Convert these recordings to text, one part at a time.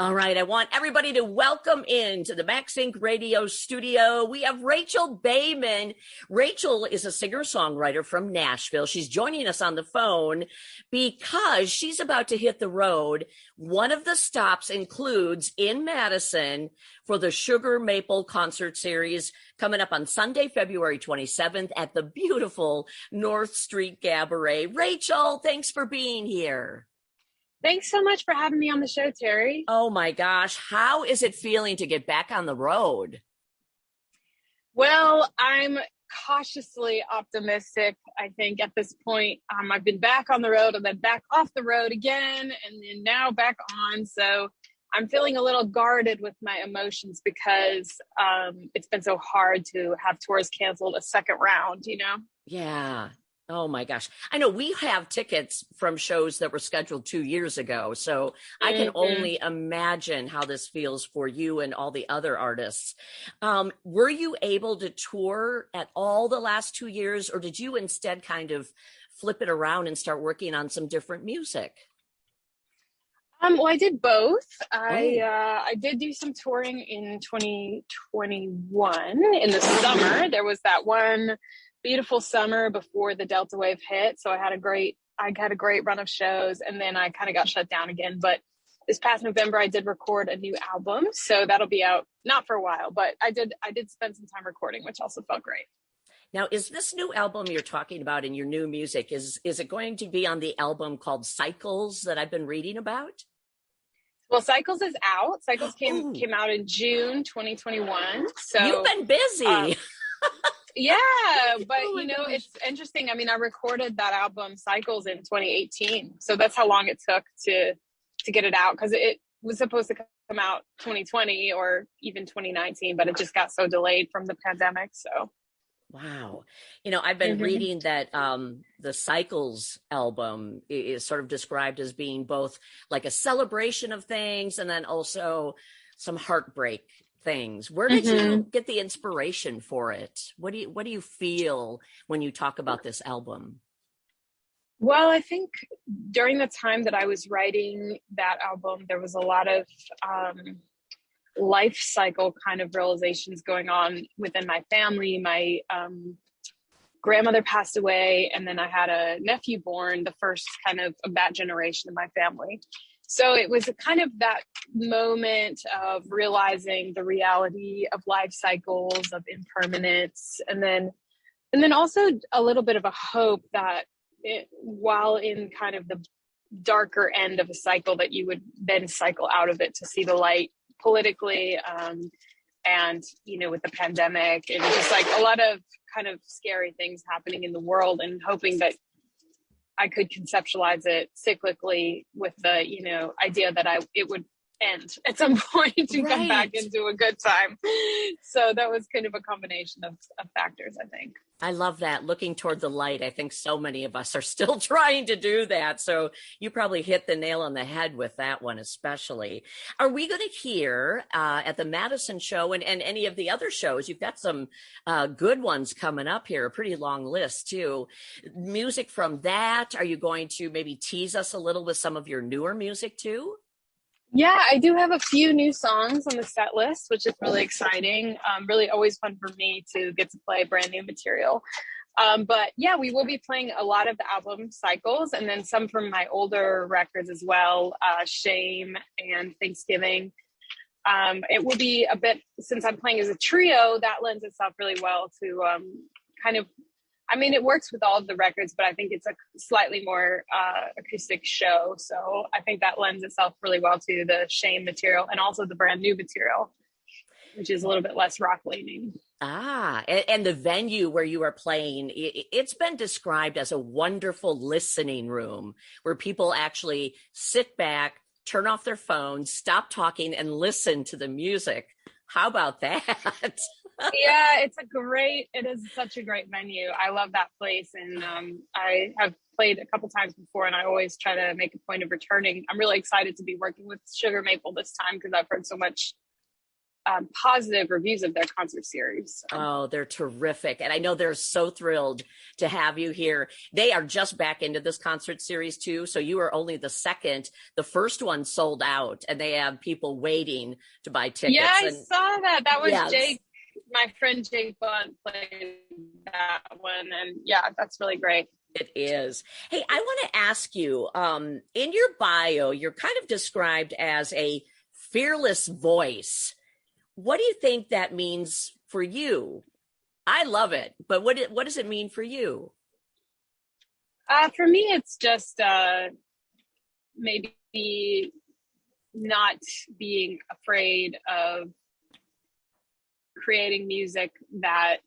All right, I want everybody to welcome into the Max Inc. radio studio. We have Rachel Baiman. Rachel is a singer-songwriter from Nashville. She's joining us on the phone because she's about to hit the road. One of the stops includes in Madison for the Sugar Maple Concert Series coming up on Sunday, February 27th at the beautiful North Street Cabaret. Rachel, thanks for being here. Thanks so much for having me on the show, Teri. Oh my gosh. How is it feeling to get back on the road? Well, I'm cautiously optimistic. I think at this point, I've been back on the road and then back off the road again, and then now back on. So I'm feeling a little guarded with my emotions because it's been so hard to have tours canceled a second round, you know? Yeah. Oh my gosh. I know we have tickets from shows that were scheduled 2 years ago. So I can only imagine how this feels for you and all the other artists. Were you able to tour at all the last 2 years, or did you instead kind of flip it around and start working on some different music? Well, I did both. I did do some touring in 2021 in the summer. There was that one beautiful summer before the Delta wave hit. So I had a great run of shows, and then I kind of got shut down again. But this past November, I did record a new album. So that'll be out, not for a while, but I did spend some time recording, which also felt great. Now, is this new album you're talking about in your new music, is it going to be on the album called Cycles that I've been reading about? Well, Cycles is out. Cycles came out in June 2021. So you've been busy. Yeah, but it's interesting. I mean, I recorded that album Cycles in 2018. So that's how long it took to get it out, because it was supposed to come out 2020 or even 2019, but it just got so delayed from the pandemic. So wow. I've been reading that the Cycles album is sort of described as being both like a celebration of things and then also some heartbreak things. Where did you get the inspiration for it? What do you feel when you talk about this album? Well, I think during the time that I was writing that album, there was a lot of life cycle kind of realizations going on within my family. My grandmother passed away, and then I had a nephew born, the first kind of that generation of my family. So it was a kind of that moment of realizing the reality of life cycles, of impermanence, and then also a little bit of a hope that while in kind of the darker end of a cycle, that you would then cycle out of it to see the light politically, and with the pandemic and just like a lot of kind of scary things happening in the world, and hoping that I could conceptualize it cyclically with the, idea that it would end at some point and come back into a good time. So that was kind of a combination of factors, I think. I love that. Looking toward the light. I think so many of us are still trying to do that. So you probably hit the nail on the head with that one, especially. Are we going to hear at the Madison show and any of the other shows? You've got some good ones coming up here, a pretty long list too. Music from that. Are you going to maybe tease us a little with some of your newer music too? Yeah, I do have a few new songs on the set list, which is really exciting. Really always fun for me to get to play brand new material. But yeah, we will be playing a lot of the album Cycles, and then some from my older records as well, Shame and Thanksgiving. It will be a bit, since I'm playing as a trio, that lends itself really well to it works with all of the records, but I think it's a slightly more acoustic show. So I think that lends itself really well to the Shame material and also the brand new material, which is a little bit less rock leaning. And the venue where you are playing, it's been described as a wonderful listening room where people actually sit back, turn off their phones, stop talking, and listen to the music. How about that? Yeah, it is such a great venue. I love that place. And I have played a couple times before, and I always try to make a point of returning. I'm really excited to be working with Sugar Maple this time because I've heard so much positive reviews of their concert series. Oh, they're terrific. And I know they're so thrilled to have you here. They are just back into this concert series too. So you are only the second. The first one sold out and they have people waiting to buy tickets. Yeah, I saw that. That was yes. Jake, my friend Jake Bunt played that one. And yeah, that's really great. It is. Hey, I want to ask you, in your bio, you're kind of described as a fearless voice. What do you think that means for you? I love it, but what does it mean for you? For me, it's just maybe not being afraid of creating music that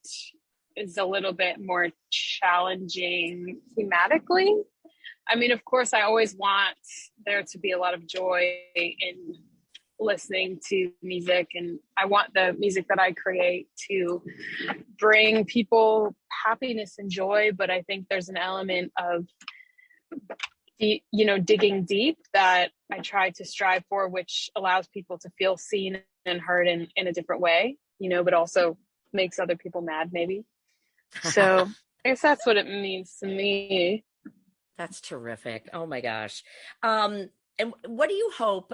is a little bit more challenging thematically. I mean, of course, I always want there to be a lot of joy in listening to music, and I want the music that I create to bring people happiness and joy, but I think there's an element of digging deep that I try to strive for, which allows people to feel seen and heard in a different way, but also makes other people mad maybe. So I guess that's what it means to me. That's terrific. Oh my gosh. And what do you hope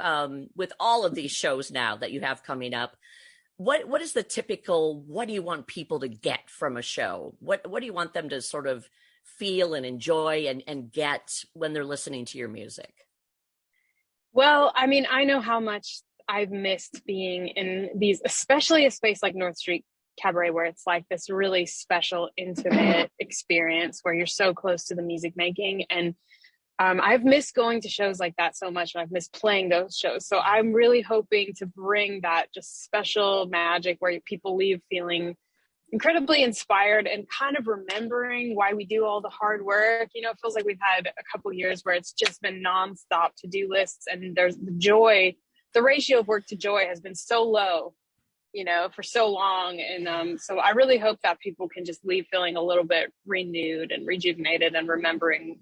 with all of these shows now that you have coming up? What is the typical, what do you want people to get from a show? What do you want them to sort of feel and enjoy and get when they're listening to your music? Well, I mean, I know how much I've missed being in these, especially a space like North Street Cabaret, where it's like this really special, intimate experience where you're so close to the music making. And I've missed going to shows like that so much, and I've missed playing those shows. So I'm really hoping to bring that just special magic where people leave feeling incredibly inspired and kind of remembering why we do all the hard work. It feels like we've had a couple years where it's just been nonstop to-do lists, and there's the joy. The ratio of work to joy has been so low, for so long. And so I really hope that people can just leave feeling a little bit renewed and rejuvenated and remembering,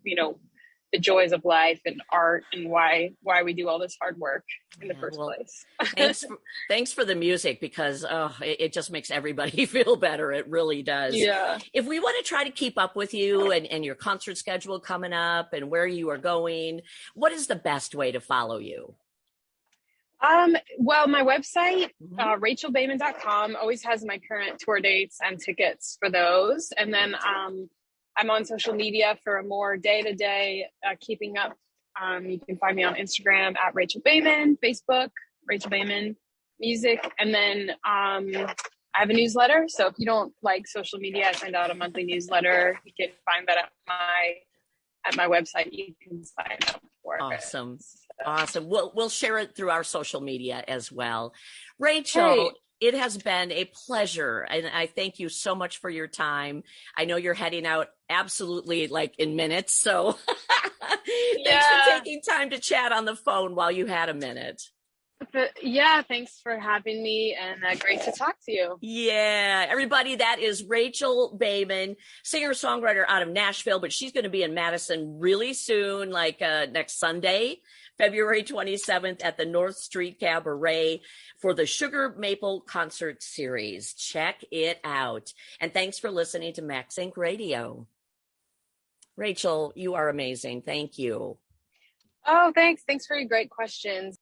the joys of life and art and why we do all this hard work in the first place. Thanks for the music, because it just makes everybody feel better. It really does. Yeah. If we want to try to keep up with you and your concert schedule coming up and where you are going, what is the best way to follow you? Well, my website, rachelbaiman.com, always has my current tour dates and tickets for those. And then I'm on social media for a more day-to-day keeping up. You can find me on Instagram at Rachel Baiman, Facebook, Rachel Baiman Music. And then I have a newsletter. So if you don't like social media, I send out a monthly newsletter. You can find that at my website. You can sign up for it. Awesome. Awesome. We'll share it through our social media as well. Rachel, it has been a pleasure. And I thank you so much for your time. I know you're heading out absolutely like in minutes. So thanks for taking time to chat on the phone while you had a minute. Yeah, thanks for having me, and great to talk to you. Yeah, everybody, that is Rachel Baiman, singer-songwriter out of Nashville, but she's going to be in Madison really soon, like next Sunday, February 27th at the North Street Cabaret for the Sugar Maple Concert Series. Check it out. And thanks for listening to Max Inc. Radio. Rachel, you are amazing. Thank you. Oh, thanks. Thanks for your great questions.